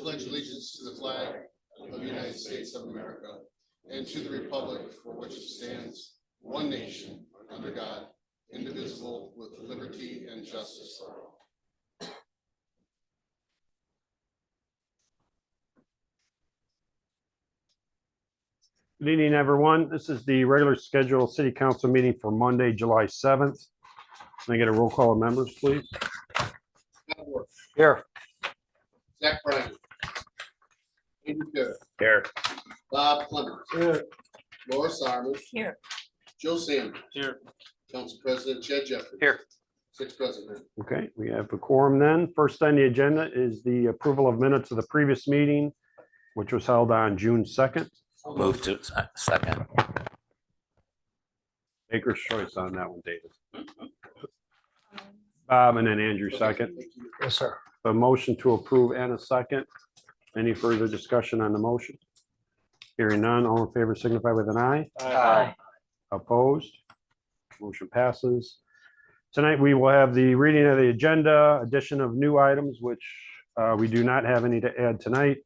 pledge allegiance to the flag of the United States of America and to the republic for which it stands, one nation, under God, indivisible, with liberty and justice for all. Good evening, everyone. This is the regular scheduled city council meeting for Monday, July 7th. Can I get a roll call of members, please? Matt Ward, Here. Zach Bryan, Andrew Garrett, Here. Bob Clemens, Here. Laura Sarman, Here. Joe Sanders, Here. Council President Chad Jeffries. Here. Six president. Okay, we have a quorum then. First on the agenda is the approval of minutes of the previous meeting, which was held on June 2nd. Move to second. Baker's choice on that one, David. Bob and then Andrew second. Yes, sir. A motion to approve and a second. Any further discussion on the motion? Hearing none, all in favor signify with an eye. Aye. Opposed? Motion passes. Tonight, we will have the reading of the agenda, addition of new items, which we do not have any to add tonight.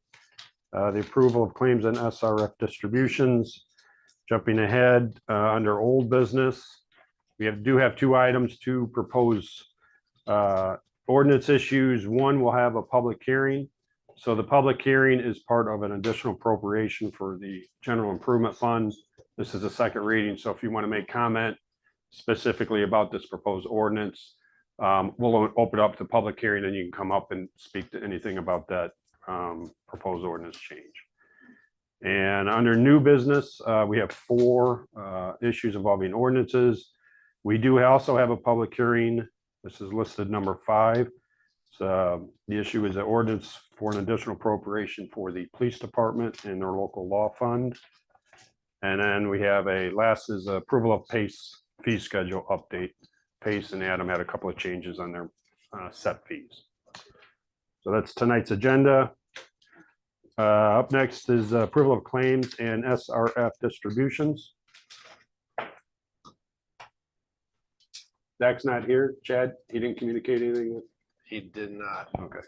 The approval of claims and SRF distributions. Jumping ahead, under old business, we do have two items to propose ordinance issues. One will have a public hearing. So the public hearing is part of an additional appropriation for the general improvement fund. This is a second reading, so if you want to make comment specifically about this proposed ordinance, we'll open up the public hearing and you can come up and speak to anything about that proposed ordinance change. And under new business, we have four issues involving ordinances. We do also have a public hearing. This is listed number 5. So the issue is an ordinance for an additional appropriation for the police department and their local law fund. And then we have last is approval of PACE fee schedule update. PACE and Adam had a couple of changes on their set fees. So that's tonight's agenda. Up next is approval of claims and SRF distributions. Zach's not here. Chad, he didn't communicate anything. He did not. Okay.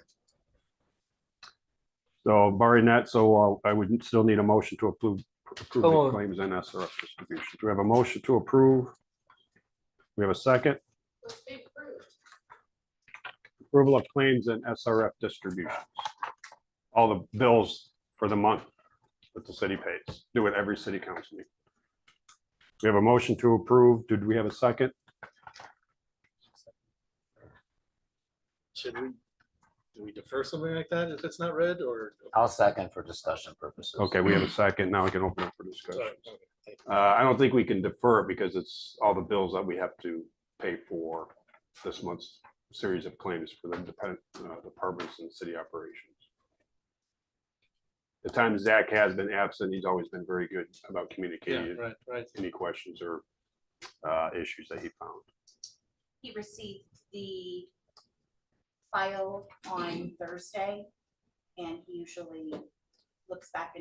So barring that, so I would still need a motion to approve the claims and SRF distributions. Do we have a motion to approve? We have a second. Approval of claims and SRF distributions. All the bills for the month that the city pays. Do it every city council meeting. We have a motion to approve. Did we have a second? Do we defer something like that if it's not read or? I'll second for discussion purposes. Okay, we have a second. Now we can open up for discussion. Sorry, okay, thank you. I don't think we can defer it because it's all the bills that we have to pay for this month's series of claims for the departments and city operations. The time Zach has been absent, he's always been very good about Yeah, communicating right. any questions or issues that he found. He received the file on Thursday, and he usually looks at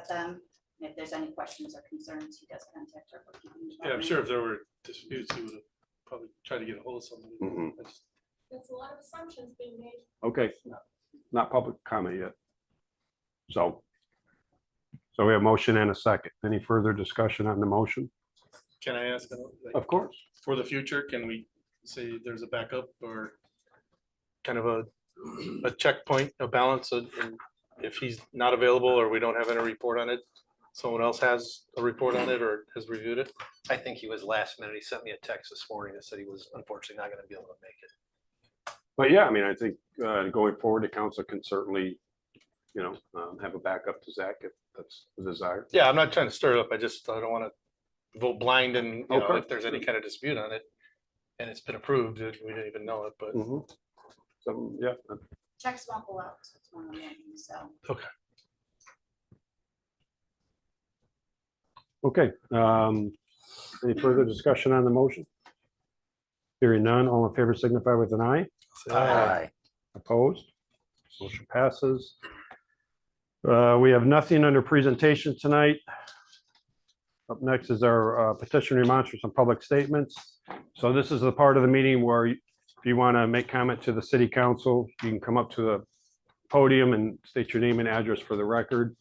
them. And if there's any questions or concerns, he does contact our bookkeeping Yeah, I'm department. sure if there were disputes, he would have probably tried to get a hold of somebody. Mhm. I just- There's a lot of assumptions being made. Okay, not public comment yet. So we have motion and a second. Any further discussion on the motion? Can I ask, like, Of course. for the future, can we say there's a backup or kind of a checkpoint, a balance, and if he's not available or we don't have any report on it, someone else has a report on it or has reviewed it? I think he was last minute. He sent me a text this morning that said he was unfortunately not going to be able to make it. But yeah, I mean, I think going forward, the council can certainly, have a backup to Zach if that's the desire. Yeah, I'm not trying to stir it up. I don't want to vote blind and, Okay. if there's any kind of dispute on it and it's been approved, we didn't even know it, but Mhm. So, yeah, Checks won't go out tomorrow morning, so. okay. Any further discussion on the motion? Hearing none, all in favor signify with an eye. Aye. Opposed? Motion passes. We have nothing under presentation tonight. Up next is our petition remonstrance and public statements. So this is the part of the meeting where if you want to make comment to the city council, you can come up to the podium and state your name and address for the record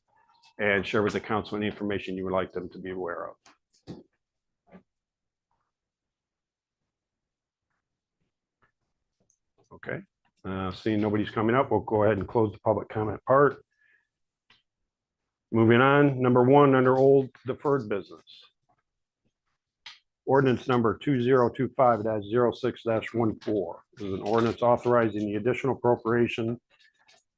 and share with the council any information you would like them to be aware of. Okay, seeing nobody's coming up, we'll go ahead and close the public comment part. Moving on, number 1 under old deferred business. Ordinance number 2025-06-14 is an ordinance authorizing the additional appropriation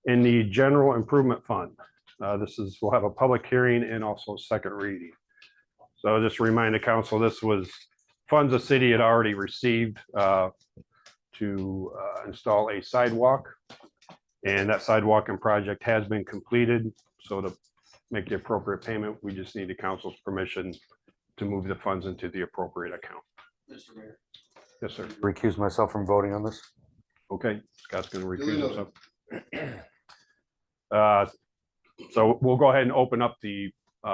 in the general improvement fund. We'll have a public hearing and also a second reading. So I'll just remind the council, this was funds the city had already received to install a sidewalk. And that sidewalking project has been completed. So to make the appropriate payment, we just need the council's permission to move the funds into the appropriate account. Mr. Mayor. Yes, sir. Recuse myself from voting on this. Okay, Scott's going to Duly recuse himself. So we'll go ahead and open up the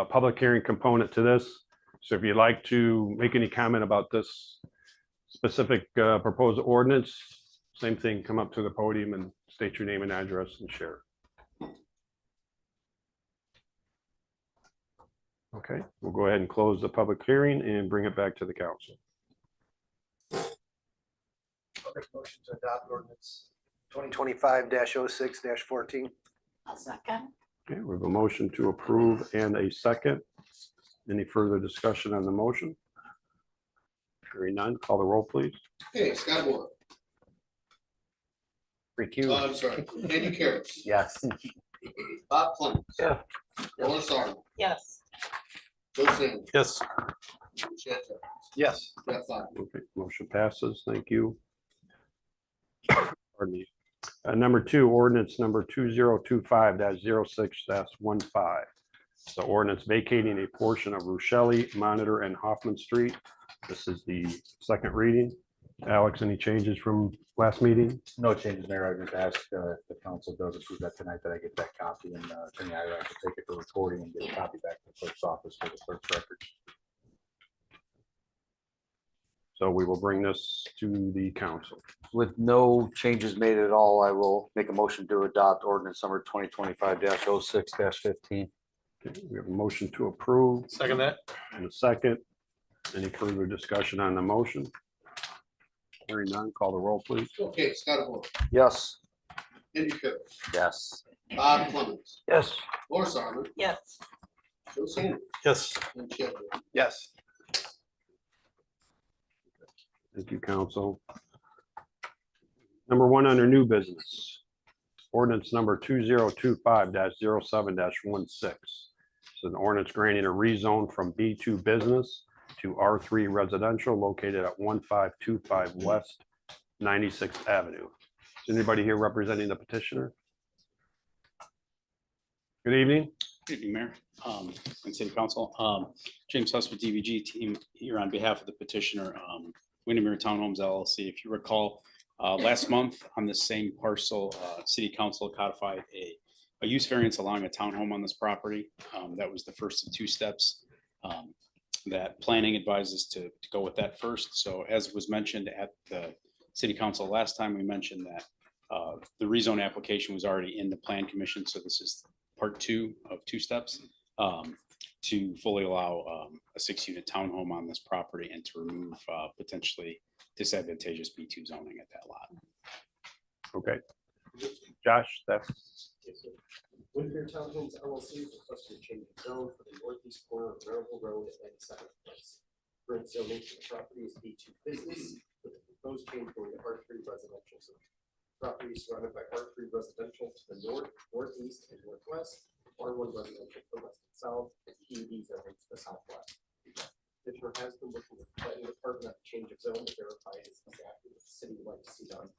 public hearing component to this. So if you'd like to make any comment about this specific proposed ordinance, same thing, come up to the podium and state your name and address and share. Okay, we'll go ahead and close the public hearing and bring it back to the council. I'll make a motion to adopt ordinance 2025-06-14. I'll second. Okay, we have a motion to approve and a second. Any further discussion on the motion? Hearing none, call the roll, please. Okay, Scott Moore. Recuse. I'm sorry, Andy Carroll. Yes. Bob Clemens. Yeah. Lois Arlen. Yes. Joe Sand. Yes. Chad Jeffries. Yes. Jeff Fox. Okay, motion passes. Thank you. Pardon me. Number 2, ordinance number 2025-06-15. So ordinance vacating a portion of Rochelle, Monitor, and Hoffman Street. This is the second reading. Alex, any changes from last meeting? No changes, Mayor. I just ask if the council does approve that tonight, that I get that copy and Attorney Ira can take it for recording and get a copy back to the clerk's office for the clerk's records. So we will bring this to the council. With no changes made at all, I will make a motion to adopt ordinance number 2025-06-15. Okay, we have a motion to approve Second that? and a second. Any further discussion on the motion? Hearing none, call the roll, please. Okay, Scott Moore. Yes. Andy Carroll. Yes. Bob Clemens. Yes. Lois Arlen. Yes. Joe Sand. Yes. And Chad Jeffries. Yes. Thank you, council. Number 1 under new business. Ordinance number 2025-07-16. It's an ordinance granting a rezone from B2 business to R3 residential located at 1525 West 96th Avenue. Is anybody here representing the petitioner? Good evening. Good evening, Mayor, and City Council. James Huss with DVG team here on behalf of the petitioner, Windermere Townhomes LLC. If you recall, last month on this same parcel, City Council codified a use variance along a townhome on this property. That was the first of 2 steps. That planning advises to go with that first. So as was mentioned at the City Council last time, we mentioned that the rezone application was already in the Plan Commission. So this is part 2 of 2 steps to fully allow a 6-unit townhome on this property and to remove potentially disadvantageous B2 zoning at that lot. Okay. Josh, that's Windermere Townhomes LLC requesting a change of zone for the northeast corner of Maryville Road and 7th Place. Current zoning for the property is B2 business, with the proposed change going to R3 residential zone. Property is surrounded by R3 residential to the north, northeast, and northwest, R1 residential to the west and south, and PUD zoning to the southwest. Petitioner has been working with the planning department on the change of zone to verify it is exactly what the city would like to see done.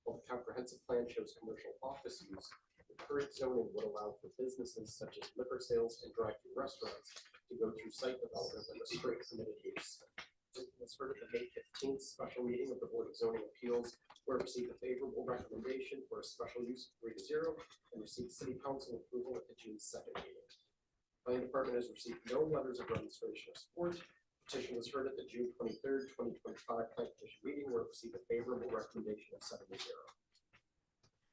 While the comprehensive plan shows commercial office use, the current zoning would allow for businesses such as liquor sales and drive-through restaurants to go through site development with a straight permitted use. Let's heard at the May 15th special meeting of the Board of Zoning Appeals, where it received a favorable recommendation for a special use of 3-0 and received City Council approval at the June 2nd meeting. Planning Department has received no letters of registration of support. Petition was heard at the June 23rd, 2025 Plan Commission meeting, where it received a favorable recommendation of 7-0.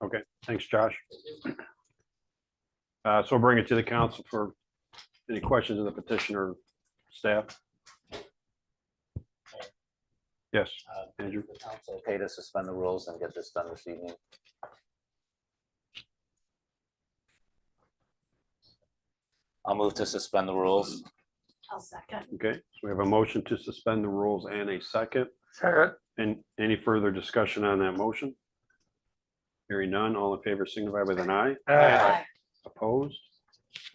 okay. Thanks, Josh. So we'll bring it to the council for any questions of the petitioner staff. Yes, Andrew. The council okay to suspend the rules and get this done this evening? I'll move to suspend the rules. I'll second. Okay, so we have a motion to suspend the rules and a second. And any further discussion on that motion? Hearing none, all in favor signify with an eye. Aye. Opposed?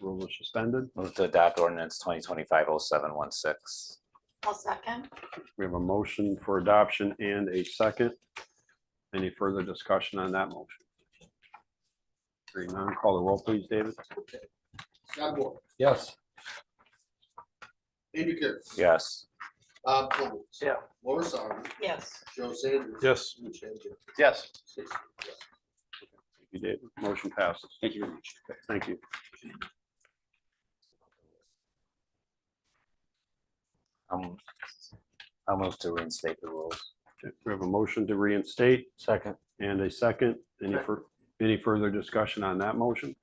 Rules are suspended. Move to adopt ordinance 2025-0716. I'll second. We have a motion for adoption and a second. Any further discussion on that motion? Hearing none, call the roll, please, David. Scott Moore, Yes. Andrew Carey, Yes. Bob Coles. Yeah. Laura Sarman, Yes. Joe Sanders. Yes. and Chad Jennings. Yes. 6 yes. Thank you, David. Motion passes. Thank you very much. Thank you. I'll move to reinstate the rules. Okay, we have a motion to reinstate Second. and a second. Any further discussion on that motion?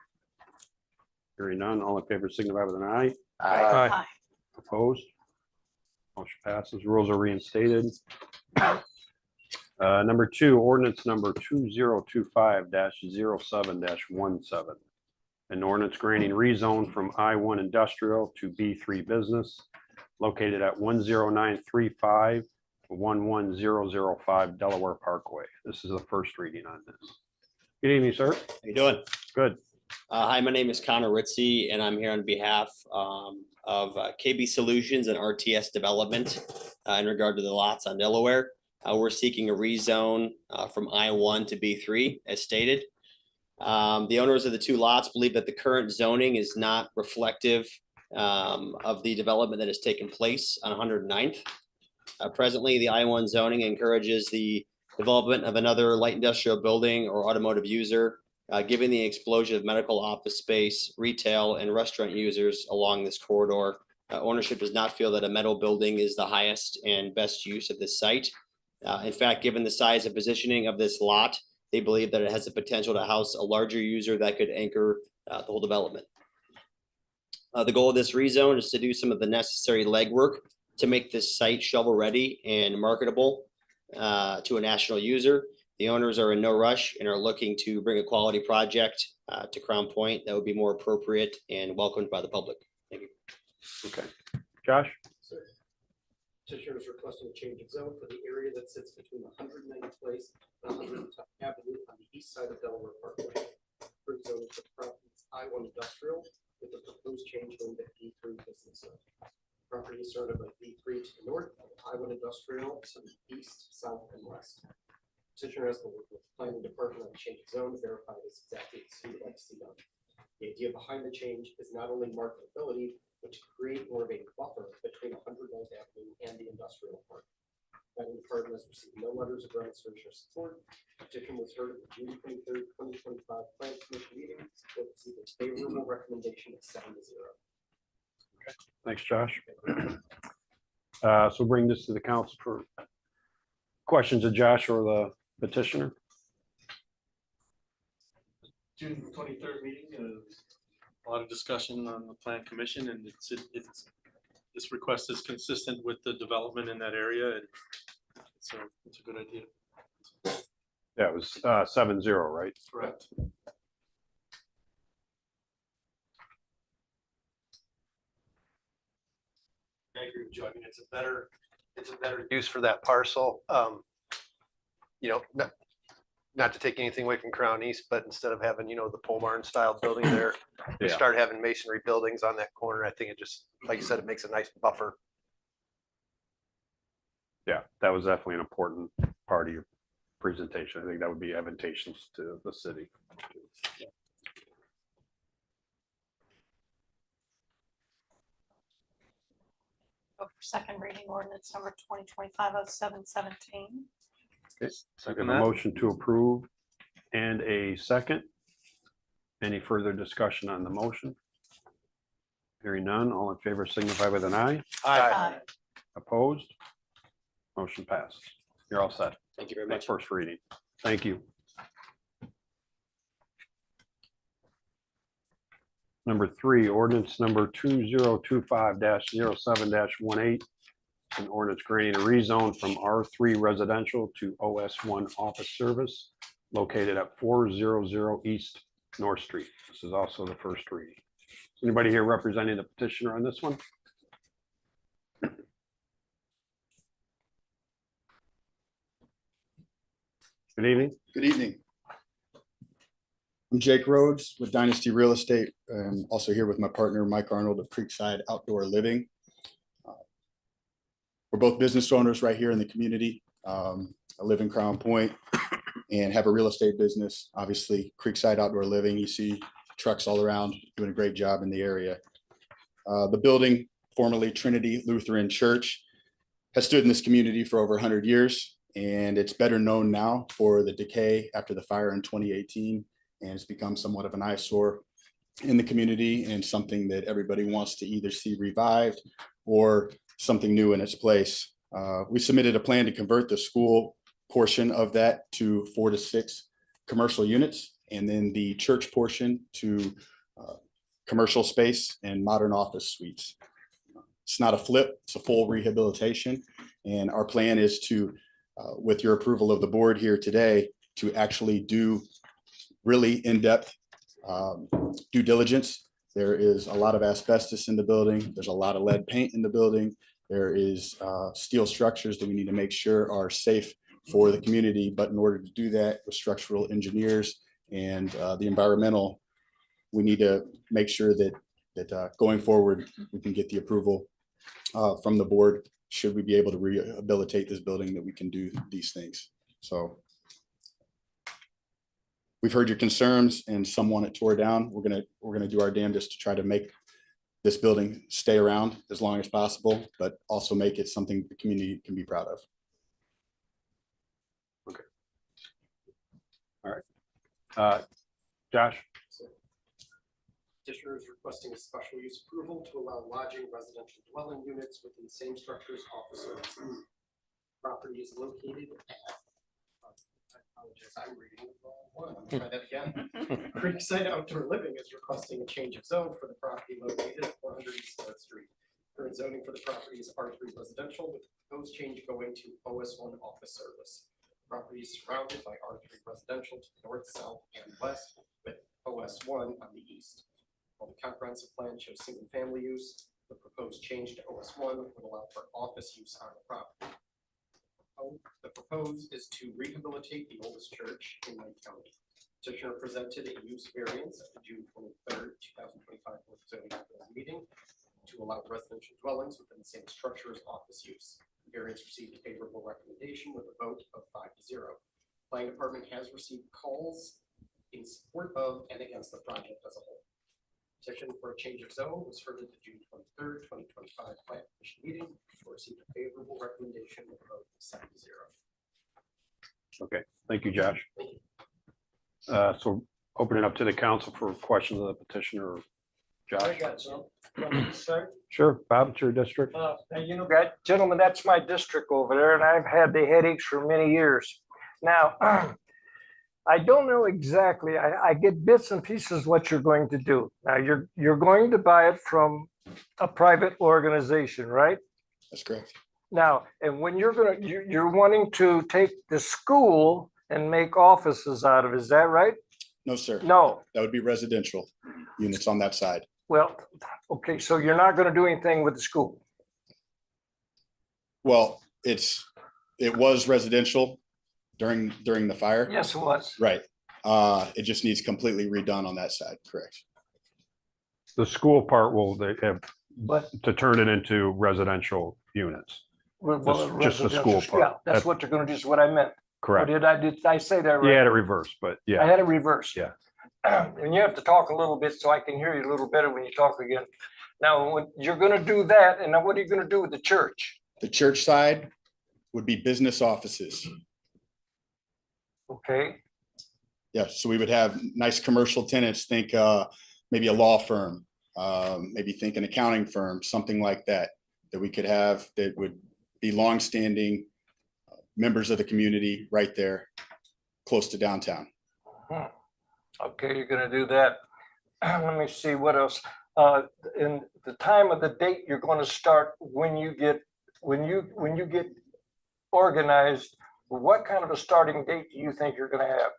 Hearing none, all in favor signify with an eye. Aye. Opposed? Motion passes. Rules are reinstated. Number 2, ordinance number 2025-07-17. An ordinance granting rezone from I-1 industrial to B3 business located at 10935 11005 Delaware Parkway. This is the first reading on this. Good evening, sir. How you doing? Good. Hi, my name is Connor Ritzy, and I'm here on behalf of KB Solutions and RTS Development in regard to the lots on Delaware. We're seeking a rezone from I-1 to B3, as stated. The owners of the two lots believe that the current zoning is not reflective of the development that has taken place on 109th. Presently, the I-1 zoning encourages the development of another light industrial building or automotive user, given the explosion of medical office space, retail, and restaurant users along this corridor. Ownership does not feel that a metal building is the highest and best use of this site. In fact, given the size and positioning of this lot, they believe that it has the potential to house a larger user that could anchor the whole development. The goal of this rezone is to do some of the necessary legwork to make this site shovel-ready and marketable to a national user. The owners are in no rush and are looking to bring a quality project to Crown Point that would be more appropriate and welcomed by the public. Thank you. Okay. Josh? Petitioner is requesting a change of zone for the area that sits between 109th Place and 100th Avenue on the east side of Delaware Parkway. Current zoning for the property is I-1 industrial with the proposed change going to B3 business zone. Property is surrounded by B3 to the north and I-1 industrial to the east, south, and west. Petitioner has been working with the planning department on change of zone to verify this exactly as he would like to see done. The idea behind the change is not only marketability, but to create more of a buffer between 109th Avenue and the industrial park. Planning department has received no letters of registration or support. Petition was heard at the June 23rd, 2025 Plan Commission meeting. It received a favorable recommendation of 7-0. Thanks, Josh. So bring this to the council for questions of Josh or the petitioner. June 23rd meeting, a lot of discussion on the plan commission, and this request is consistent with the development in that area, and so it's a good idea. Yeah, it was 7-0, right? Correct. I agree with you. I mean, it's a better use for that parcel. You know, not to take anything away from Crown East, but instead of having, you know, the pole barn style building there, we Yeah. start having masonry buildings on that corner. I think it just, like you said, it makes a nice buffer. Yeah, that was definitely an important part of your presentation. I think that would be advantageous to the city. Go for second reading ordinance number 2025-07-17. Okay, so we have Second a that. motion to approve and a second. Any further discussion on the motion? Hearing none, all in favor signify with an eye. Aye. Opposed? Motion passes. You're all set. Thank you very Next much. first reading. Thank you. Number 3, ordinance number 2025-07-18. An ordinance granting a rezone from R3 residential to OS1 office service located at 400 East North Street. This is also the first reading. Is anybody here representing the petitioner on this one? Good evening. Good evening. I'm Jake Rhodes with Dynasty Real Estate, and also here with my partner, Mike Arnold of Creekside Outdoor Living. We're both business owners right here in the community. I live in Crown Point and have a real estate business. Obviously, Creekside Outdoor Living, you see trucks all around, doing a great job in the area. The building, formerly Trinity Lutheran Church, has stood in this community for over 100 years. And it's better known now for the decay after the fire in 2018, and it's become somewhat of an eyesore in the community and something that everybody wants to either see revived or something new in its place. We submitted a plan to convert the school portion of that to 4 to 6 commercial units, and then the church portion to commercial space and modern office suites. It's not a flip, it's a full rehabilitation. And our plan is to with your approval of the board here today, to actually do really in-depth due diligence. There is a lot of asbestos in the building. There's a lot of lead paint in the building. There is steel structures that we need to make sure are safe for the community. But in order to do that with structural engineers and the environmental, we need to make sure that going forward, we can get the approval from the board. Should we be able to rehabilitate this building, that we can do these things. So we've heard your concerns, and some want it tore down. We're gonna do our damnedest to try to make this building stay around as long as possible, but also make it something the community can be proud of. Okay. All right. Josh? Petitioner is requesting a special use approval to allow lodging residential dwelling units within the same structure as office services. Property is located at, I apologize, I'm reading the wrong one. Try that again. Creekside Outdoor Living is requesting a change of zone for the property located at 400 East North Street. Current zoning for the property is R3 residential, with the proposed change going to OS1 office service. Property is surrounded by R3 residential to the north, south, and west, with OS1 on the east. While the comprehensive plan shows single-family use, the proposed change to OS1 would allow for office use on the property. The proposed is to rehabilitate the oldest church in Lake County. Petitioner presented a use variance at the June 23rd, 2025 Board of Zoning Appeals meeting to allow residential dwellings within the same structure as office use. The variance received a favorable recommendation with a vote of 5-0. Planning Department has received calls in support of and against the project as a whole. Petition for a change of zone was heard at the June 23rd, 2025 Plan Commission meeting, received a favorable recommendation with a vote of 7-0. Okay, thank you, Josh. So open it up to the council for questions of the petitioner. Josh? I got some. Want me to start? Sure, Bob, it's your district. You know, that gentlemen, that's my district over there, and I've had the headaches for many years. Now, I don't know exactly. I get bits and pieces what you're going to do. Now, you're going to buy it from a private organization, right? That's correct. Now, and when you're wanting to take the school and make offices out of it, is that right? No, sir. No. That would be residential units on that side. Well, okay, so you're not going to do anything with the school? Well, it was residential during the fire. Yes, it was. Right. It just needs completely redone on that side. Correct. The school part will, they have But to turn it into residential units. well, Just the school residential- part. Yeah, that's what you're going to do, is what I meant. Or Correct. did I say that You right? had it reversed, but I yeah, had it reversed. Yeah. And you have to talk a little bit so I can hear you a little better when you talk again. Now, when you're gonna do that, and then what are you gonna do with the church? The church side would be business offices. Okay, Yeah, so we would have nice commercial tenants, think maybe a law firm, maybe think an accounting firm, something like that, that we could have that would be longstanding members of the community right there, close to downtown. okay, you're gonna do that. let me see what else. In the time of the date, you're going to start when you get organized. What kind of a starting date do you think you're going to have?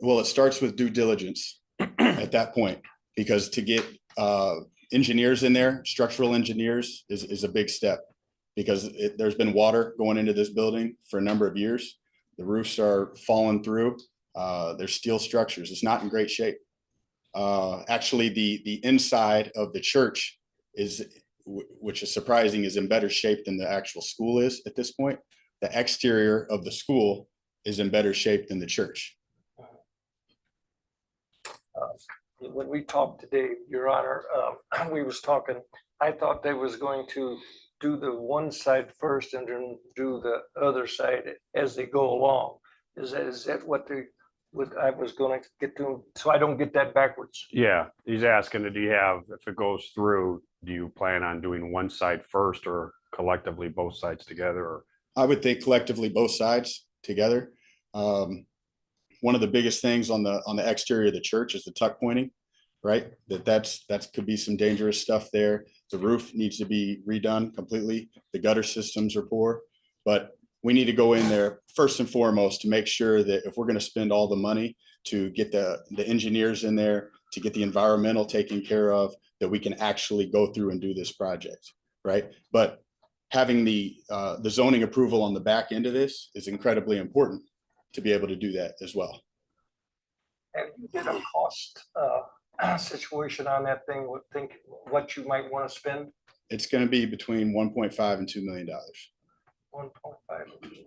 Well, it starts with due diligence at that point, because to get engineers in there, structural engineers is a big step, because there's been water going into this building for a number of years. The roofs are falling through. There's steel structures. It's not in great shape. Actually, the inside of the church which is surprising, is in better shape than the actual school is at this point. The exterior of the school is in better shape than the church. When we talked today, Your Honor, we was talking, I thought they was going to do the one side first and then do the other side as they go along. Is that what I was going to get to, so I don't get that backwards? Yeah, he's asking, do you have, if it goes through, do you plan on doing one side first or collectively both sides together? Or I would think collectively both sides together. One of the biggest things on the exterior of the church is the tuck pointing, right? That could be some dangerous stuff there. The roof needs to be redone completely. The gutter systems are poor, but we need to go in there first and foremost to make sure that if we're going to spend all the money to get the engineers in there, to get the environmental taken care of, that we can actually go through and do this project, right? But having the zoning approval on the back end of this is incredibly important to be able to do that as well. And you get a cost situation on that thing, would think what you might want to spend? It's going to be between 1.5 and $2 million. 1.5 million.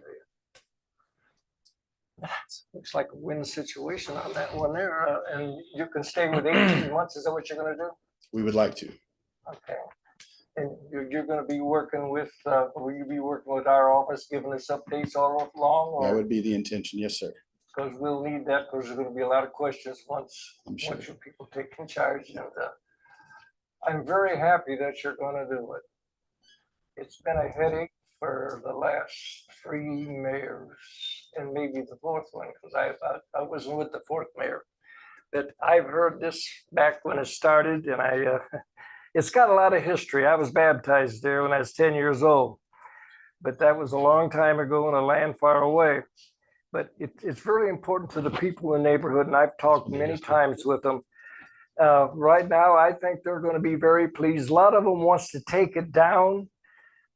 Looks like a win situation on that one there. And you can stay with 18 months. Is that what you're going to do? We would like to. Okay. And you're going to be working with, will you be working with our office, giving us updates all along? That would be the intention. Yes, sir. Because we'll need that, because there's going to be a lot of questions once sure. you people take in charge. And I'm very happy that you're going to do it. It's been a headache for the last 3 mayors and maybe the 4th one, because I wasn't with the 4th mayor. But I've heard this back when it started, and it's got a lot of history. I was baptized there when I was 10 years old, but that was a long time ago in a land far away. But it's very important to the people in the neighborhood, and I've talked many times with them. Right now, I think they're going to be very pleased. A lot of them wants to take it down,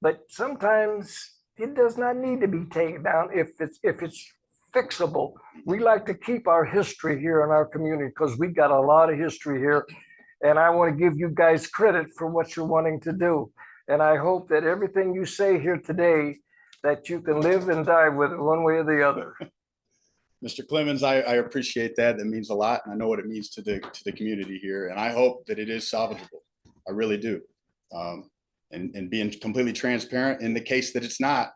but sometimes it does not need to be taken down if it's fixable. We like to keep our history here in our community because we got a lot of history here, and I want to give you guys credit for what you're wanting to do. And I hope that everything you say here today, that you can live and die with it one way or the other. Mr. Clemens, I appreciate that. That means a lot. And I know what it means to the community here. And I hope that it is salvageable. I really do. And being completely transparent in the case that it's not,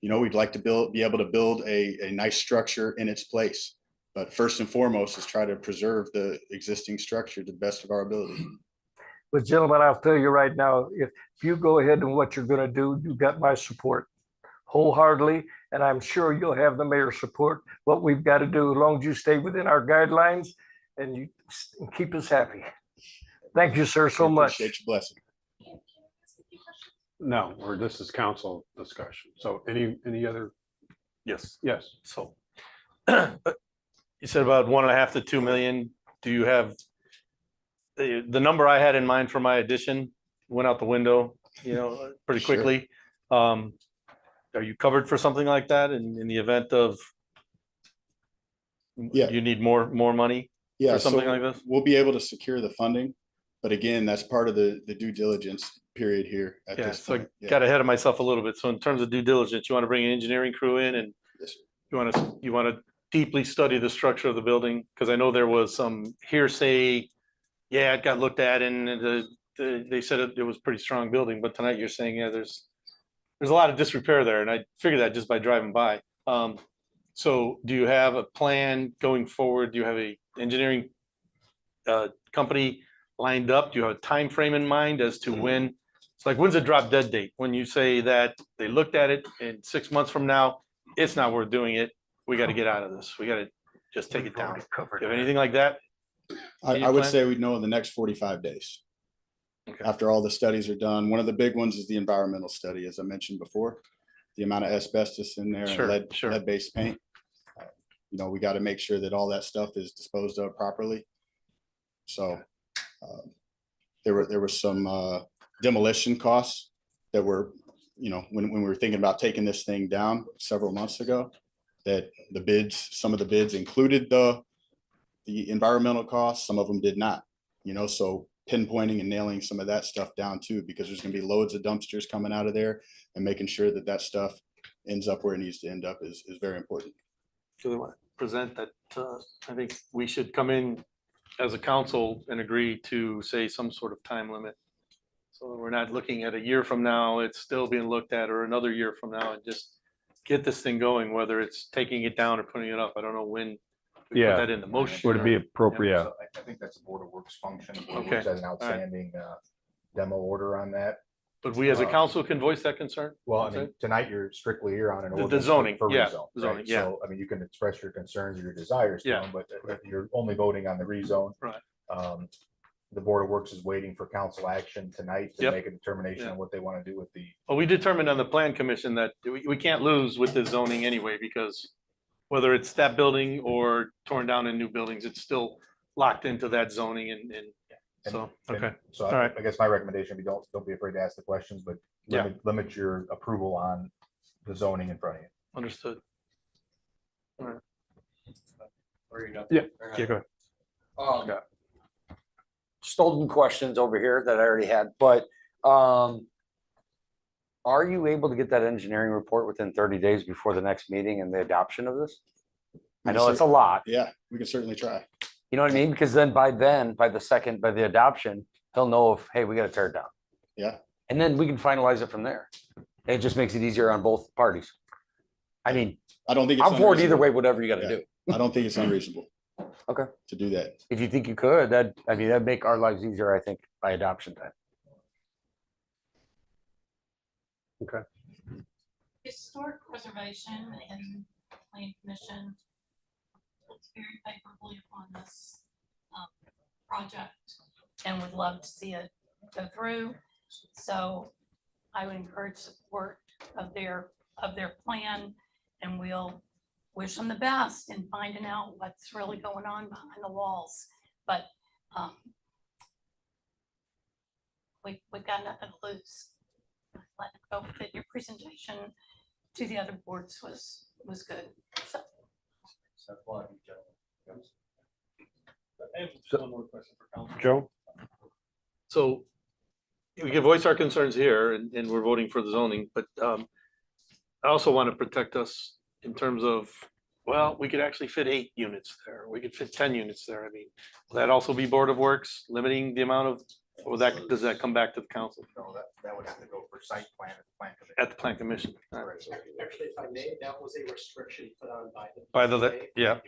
we'd like to be able to build a nice structure in its place. But first and foremost is try to preserve the existing structure to the best of our ability. But gentlemen, I'll tell you right now, if you go ahead and what you're going to do, you got my support wholeheartedly, and I'm sure you'll have the mayor's support. What we've got to do, as long as you stay within our guidelines and you keep us happy. Thank you, sir, so much. Appreciate your blessing. no, or this is council discussion. So any other? Yes. So you said about 1.5 to 2 million. Do you have the number I had in mind for my addition went out the window, pretty Sure. quickly. Are you covered for something like that in the event of you need more money Yeah, for something so like this? we'll be able to secure the funding. But again, that's part of the due diligence period here at Yeah, this so I point. Yeah. got ahead of myself a little bit. So in terms of due diligence, you want to bring an engineering crew in and Yes, sir. you want to deeply study the structure of the building? Because I know there was some hearsay. Yeah, it got looked at and they said it was a pretty strong building, but tonight you're saying, yeah, there's a lot of disrepair there, and I figured that just by driving by. So do you have a plan going forward? Do you have a engineering company lined up? Do you have a time frame in mind as to when? It's like, when's a drop dead date? When you say that they looked at it and 6 months from now, it's not worth doing it. We got to get out of this. We got to just take it down. Do you have anything like that? I Media would plan? say we'd know in the next 45 days. Okay. After all the studies are done. One of the big ones is the environmental study, as I mentioned before. The amount of asbestos in there Sure, and sure. lead-based paint. You know, we got to make sure that all that stuff is disposed of properly. So there were some demolition costs that were, you know, when we were thinking about taking this thing down several months ago, that some of the bids included the environmental costs, some of them did not, you know, so pinpointing and nailing some of that stuff down too, because there's gonna be loads of dumpsters coming out of there, and making sure that that stuff ends up where it needs to end up is very important. Do we want to present that? I think we should come in as a council and agree to say some sort of time limit. So we're not looking at a year from now, it's still being looked at, or another year from now, and just get this thing going, whether it's taking it down or putting it up. I don't know when we put Yeah. that in the motion. Would it be or- appropriate? So I think that's a Board of Works function. The Board of Okay, Works has an all right. outstanding demo order on that. But we as a council can voice that concern? Well, I mean, tonight you're strictly here on an The ordinance. zoning, for yeah, rezone, zoning, right? yeah. So, I mean, you can express your concerns or your desires to Yeah. them, but you're only voting on the rezone. Right. The Board of Works is waiting for council action tonight to Yep. make a determination Yeah. on what they want to do with the. Well, we determined on the plan commission that we can't lose with the zoning anyway, because whether it's that building or torn down in new buildings, it's still locked into that zoning and so, okay. So All right. I guess my recommendation would be don't be afraid to ask the questions, but Yeah. limit your approval on the zoning in front of you. Understood. Yeah, Yeah, go ahead. Stolen questions over here that I already had, but are you able to get that engineering report within 30 days before the next meeting and the adoption of this? I know it's a lot, Yeah, we can certainly try. you know what I mean? Because then, by the adoption, he'll know if, hey, we gotta tear it down. Yeah. And then we can finalize it from there. It just makes it easier on both parties. I mean, I don't think it's I'm for it either unreasonable. way, whatever you gotta Yeah. do. I don't think it's unreasonable. Okay. To do that. If you think you could, that'd make our lives easier, I think, by adoption time. Historic preservation and plan commission looks very favorably upon this project and would love to see it go through. So I would encourage support of their plan, and we'll wish them the best in finding out what's really going on behind the walls. But we've got nothing to lose. Let it go with it. Your presentation to the other boards was good. So I have one more question for council. Joe? So we can voice our concerns here and we're voting for the zoning, but I also want to protect us in terms of, well, we could actually fit 8 units there. We could fit 10 units there. I mean, will that also be Board of Works limiting the amount of, or does that come back to the council No, that would have to go for site plan at the plan commission. at the plan commission? All right. Actually, if I may, that was a restriction put on by the. By the, PCA. yeah,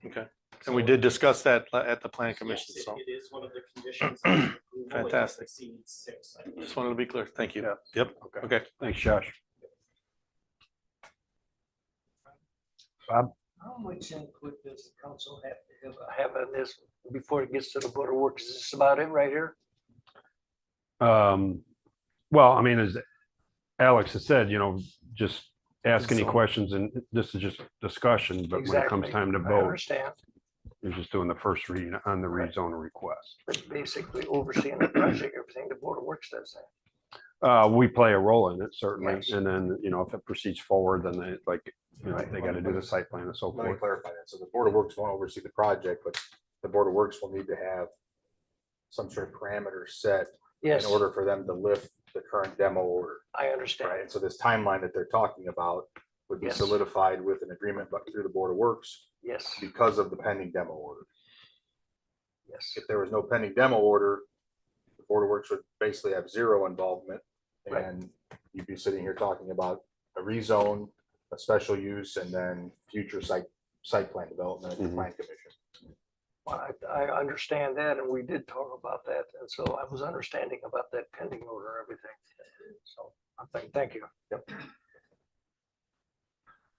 okay. And we did discuss that at the plan commission, Yes, so it is one of the conditions. of approval. It Fantastic. exceeds 6, I believe. just wanted to be clear. Thank you. Yep, okay. Thanks, Josh. Bob? How much input does the council have on this before it gets to the Board of Works? Is this about it right here? Well, I mean, as Alex has said, you know, just ask any So- questions, and this is just discussion, but when it comes Exactly. time to I vote, understand, you're just doing the first read on the rezone request. but basically overseeing the project, everything the Board of Works does that. We play a role in it, certainly, Yes. and then, you know, if it proceeds forward, then they, like, you know, they gotta do the site plan and so Let me forth. clarify that. So the Board of Works won't oversee the project, but the Board of Works will need to have some sort of parameters set Yes, in order for them to lift the current demo order. I understand. Right, and so this timeline that they're talking about would be Yes. solidified with an agreement but through the Board of Works Yes, because of the pending demo order. yes. If there was no pending demo order, the Board of Works would basically have zero involvement. Right. And you'd be sitting here talking about a rezone, a special use, and then future site plan development at the Mhm. plan commission. Well, I understand that, and we did talk about that, and so I was understanding about that pending order and everything. So, thank you. Yep.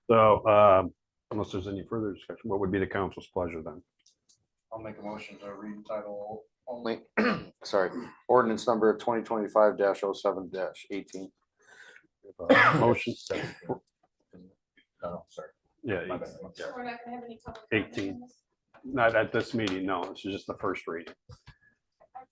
So, unless there's any further discussion, what would be the council's pleasure then? I'll make a motion to read title only. Sorry, ordinance number 2025-07-18. Motion. No, sorry. Yeah, My bad. Yeah. We're not gonna have any public. 18. Not at this meeting, no, this is just the first reading.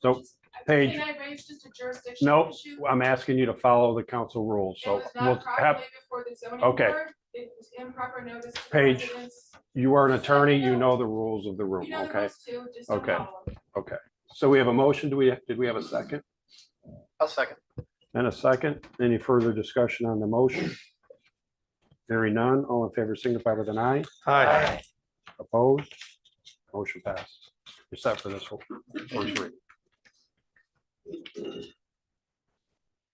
So, Paige, Can I raise just a jurisdictional nope, issue? I'm asking you to follow the council rules, It so was we'll not have, properly before the zoning okay. board. It was improper notice. to the Paige, residents. you are an attorney, you know the rules of the room, You know the okay? rules too, just don't Okay. follow them. Okay, so we have a motion, did we have a second? I'll second. And a second, any further discussion on the motion? Hearing none, all in favor signify with an eye. Aye. Opposed? Motion passes. You're set for this whole first reading.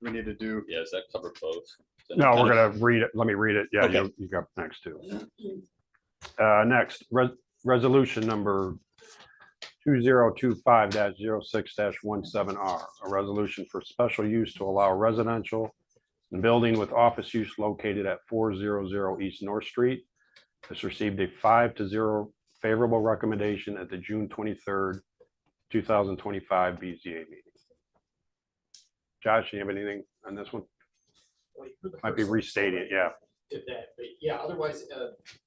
We need to do, Yeah, does that cover both? No, we're gonna read it. Let me read it. Yeah, Okay. you got next too. Next, resolution number 2025-06-17R, a resolution for special use to allow residential and building with office use located at 400 East North Street. This received a 5-0 favorable recommendation at the June 23rd, 2025 BZA meeting. Josh, you have anything on this one? Might be restating it, yeah. Did that, but yeah, otherwise,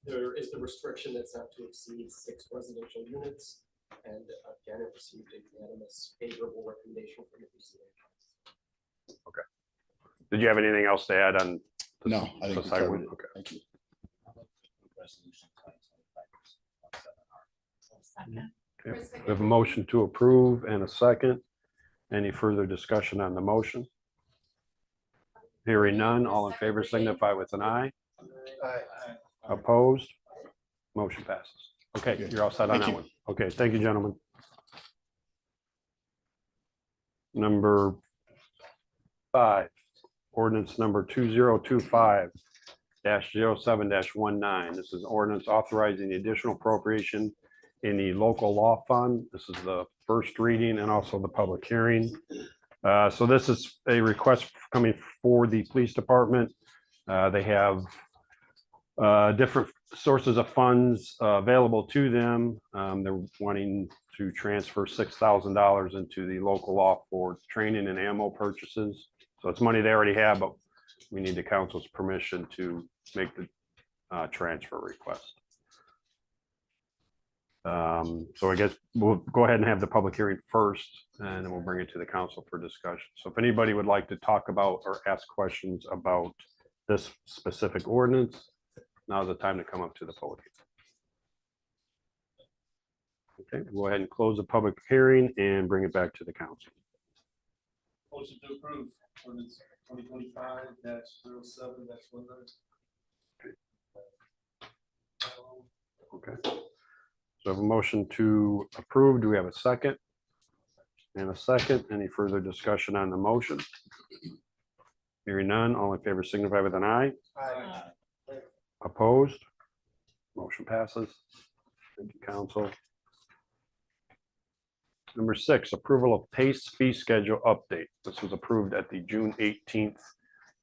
there is the restriction that's not to exceed 6 residential units. And again, it received a unanimous favorable recommendation from the BZA. Did you have anything else to add on? the- no, I the think we side covered one? it. Okay. Thank you. Second. Okay. We have a motion to approve and a second. Any further discussion on the motion? Hearing none, all in favor signify with an eye. Opposed? Motion passes. Okay, you're all set on Thank that you. one. Okay, thank you, gentlemen. Number 5, ordinance number 2025-07-19. This is ordinance authorizing the additional appropriation in the local law fund. This is the first reading and also the public hearing. So this is a request coming for the police department. They have different sources of funds available to them. They're wanting to transfer $6,000 into the local law for training and ammo purchases. So it's money they already have, but we need the council's permission to make the transfer request. So I guess we'll go ahead and have the public hearing first, and then we'll bring it to the council for discussion. So if anybody would like to talk about or ask questions about this specific ordinance, now's the time to come up to the podium. Okay, go ahead and close the public hearing and bring it back to the council. Motion to approve ordinance 2025-07-19. Okay. So I have a motion to approve. Do we have a second? And a second. Any further discussion on the motion? Hearing none, all in favor signify with an eye. Opposed? Motion passes. Thank you, council. Number 6, approval of PACE fee schedule update. This was approved at the June 18th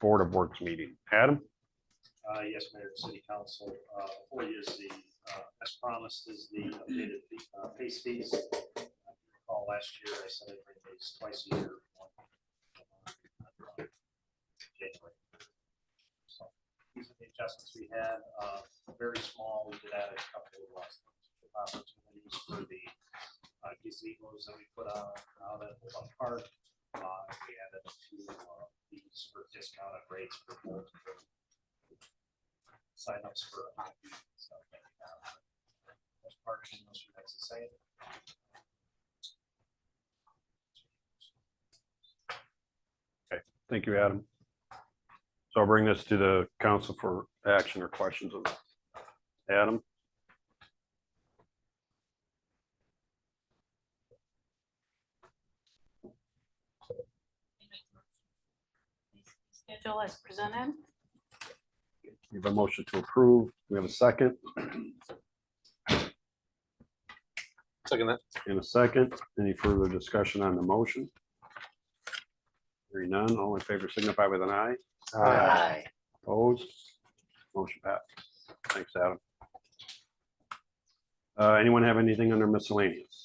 Board of Works meeting. Adam? Yes, Mayor, City Council, before you is the, as promised, is the updated PACE fees. Recall last year, I said I'd bring these twice a year. January. So these are the adjustments we had, very small. We did add a couple of opportunities for the gazebos that we put out at Wolf Park. We added a few fees for discounted rates for both signups for hockey. So most parking, most of that's the same. Okay, thank you, Adam. So I'll bring this to the council for action or questions of Adam. Schedule as presented. We have a motion to approve. We have a second. Second that. In a second. Any further discussion on the motion? Hearing none, all in favor signify with an eye. Aye. Opposed? Motion passed. Thanks, Adam. Anyone have anything under miscellaneous?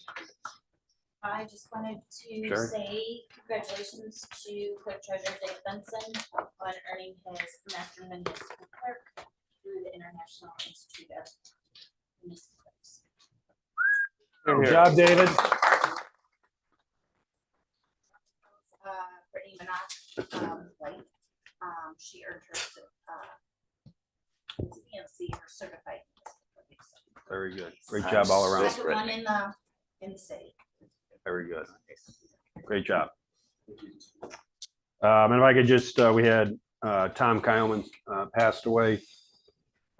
I just wanted to Sure. say congratulations to Clerk Treasurer Dave Benson on earning his Master in Municipal Clerk through the International Institute of Municipal Clerks. Good job, David. Brittany Minot, White, she earned her, CMC, her certified. Very good. Great job all around. Second one in the city. Very good. Great job. And if I could just, we had Tom Kyleman passed away.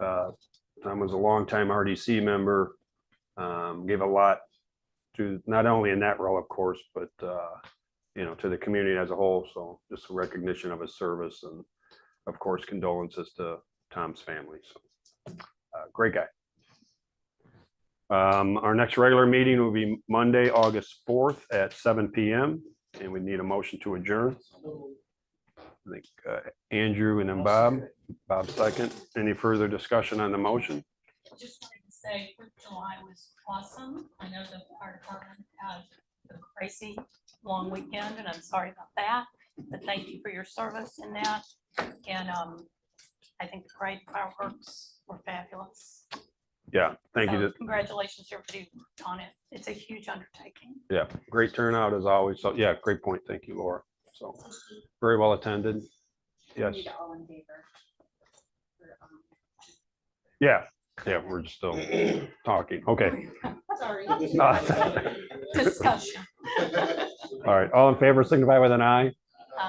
Tom was a longtime RDC member, gave a lot to, not only in that role, of course, but, you know, to the community as a whole. So just a recognition of his service and, of course, condolences to Tom's family. So great guy. Our next regular meeting will be Monday, August 4th at 7 PM. And we need a motion to adjourn. I think Andrew and then Bob. Bob second. Any further discussion on the motion? Just wanted to say, 4th of July was awesome. I know the fire department had a crazy long weekend, and I'm sorry about that. But thank you for your service in that. And I think the parade fireworks were fabulous. Yeah, thank you. So congratulations to everybody who worked on it. It's a huge undertaking. Yeah, great turnout as always. So yeah, great point. Thank you, Laura. So very well attended. Yes. Need all in favor. For, Yeah, yeah, we're still talking. Okay. Sorry. Discussion. All right, all in favor, signify with an eye.